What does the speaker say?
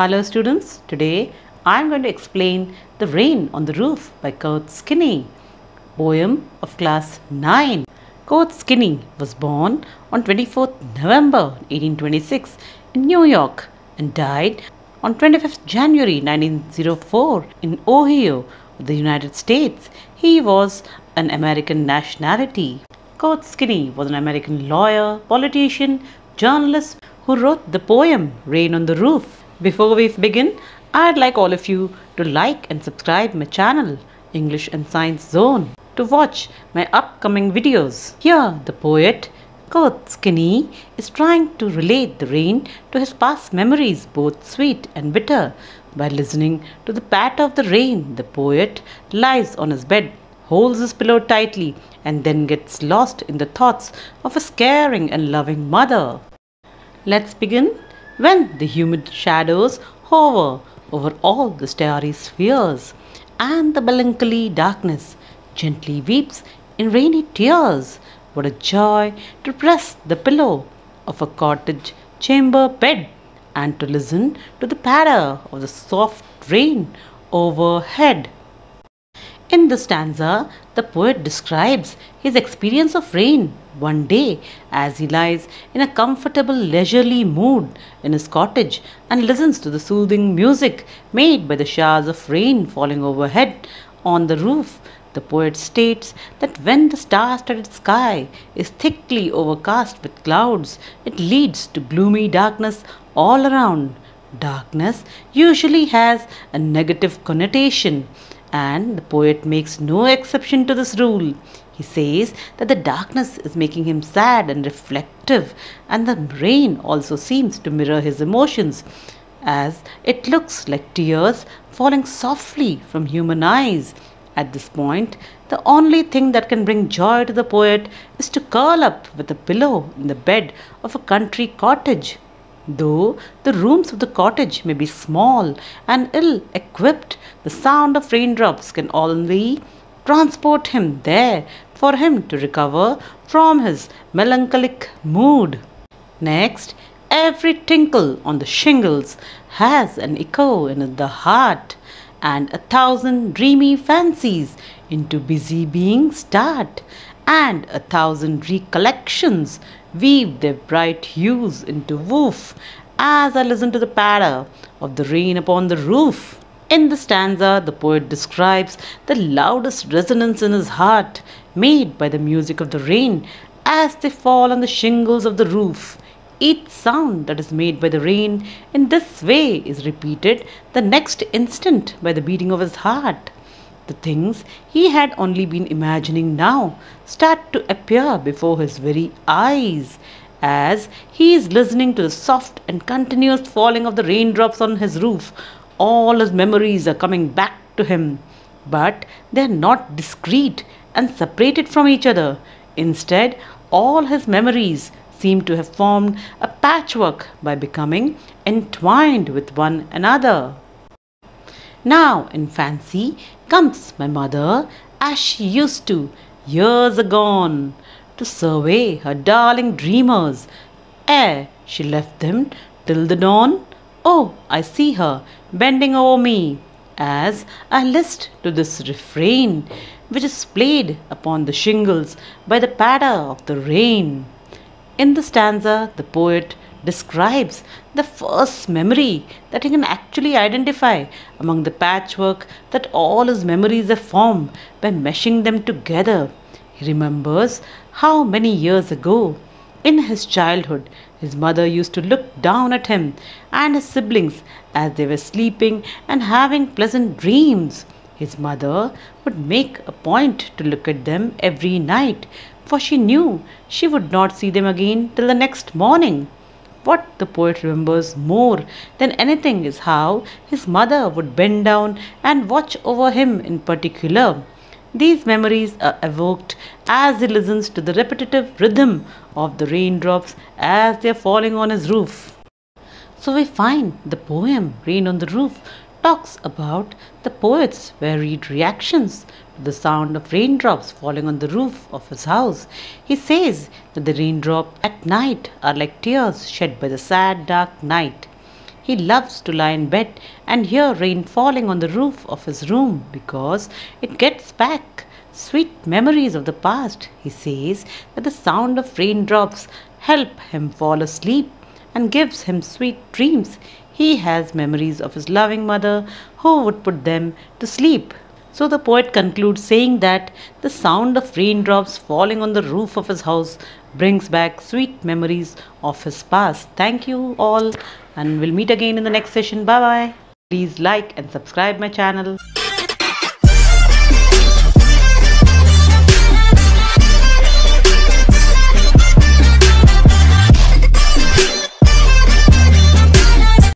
Hello students, today I am going to explain The Rain on the Roof by Kurt Skinny, poem of class 9. Kurt Skinny was born on 24th November 1826 in New York and died on 25th January 1904 in Ohio, the United States. He was an American nationality. Kurt Skinny was an American lawyer, politician, journalist who wrote the poem Rain on the Roof. Before we begin, I'd like all of you to like and subscribe my channel English and Science Zone to watch my upcoming videos. Here the poet Kurt Skinny is trying to relate the rain to his past memories, both sweet and bitter. By listening to the patter of the rain, the poet lies on his bed, holds his pillow tightly, and then gets lost in the thoughts of his caring and loving mother. Let's begin. When the humid shadows hover over all the starry spheres, and the melancholy darkness gently weeps in rainy tears, what a joy to press the pillow of a cottage chamber bed and to listen to the patter of the soft rain overhead. In the stanza, the poet describes his experience of rain one day as he lies in a comfortable, leisurely mood in his cottage and listens to the soothing music made by the showers of rain falling overhead on the roof. The poet states that when the star-studded sky is thickly overcast with clouds, it leads to gloomy darkness all around. Darkness usually has a negative connotation, and the poet makes no exception to this rule. He says that the darkness is making him sad and reflective, and the rain also seems to mirror his emotions, as it looks like tears falling softly from human eyes. At this point, the only thing that can bring joy to the poet is to curl up with a pillow in the bed of a country cottage. Though the rooms of the cottage may be small and ill-equipped, the sound of raindrops can only transport him there for him to recover from his melancholic mood. Next, every tinkle on the shingles has an echo in the heart, and 1,000 dreamy fancies into busy being start, and 1,000 recollections weave their bright hues into woof as I listen to the patter of the rain upon the roof. In the stanza, the poet describes the loudest resonance in his heart made by the music of the rain as they fall on the shingles of the roof. Each sound that is made by the rain in this way is repeated the next instant by the beating of his heart. The things he had only been imagining now start to appear before his very eyes as he is listening to the soft and continuous falling of the raindrops on his roof. All his memories are coming back to him, but they are not discrete and separated from each other. Instead, all his memories seem to have formed a patchwork by becoming entwined with one another. Now in fancy comes my mother as she used to years agone to survey her darling dreamers ere she left them till the dawn. Oh, I see her bending over me as I list to this refrain which is played upon the shingles by the patter of the rain. In the stanza, the poet describes the first memory that he can actually identify among the patchwork that all his memories have formed by meshing them together. He remembers how many years ago, in his childhood, his mother used to look down at him and his siblings as they were sleeping and having pleasant dreams. His mother would make a point to look at them every night, for she knew she would not see them again till the next morning. What the poet remembers more than anything is how his mother would bend down and watch over him in particular. These memories are evoked as he listens to the repetitive rhythm of the raindrops as they are falling on his roof. So we find the poem Rain on the Roof talks about the poet's varied reactions to the sound of raindrops falling on the roof of his house. He says that the raindrops at night are like tears shed by the sad dark night. He loves to lie in bed and hear rain falling on the roof of his room because it gets back sweet memories of the past. He says that the sound of raindrops help him fall asleep and gives him sweet dreams. He has memories of his loving mother who would put them to sleep. So the poet concludes saying that the sound of raindrops falling on the roof of his house brings back sweet memories of his past. Thank you all, and we'll meet again in the next session. Bye bye. Please like and subscribe my channel.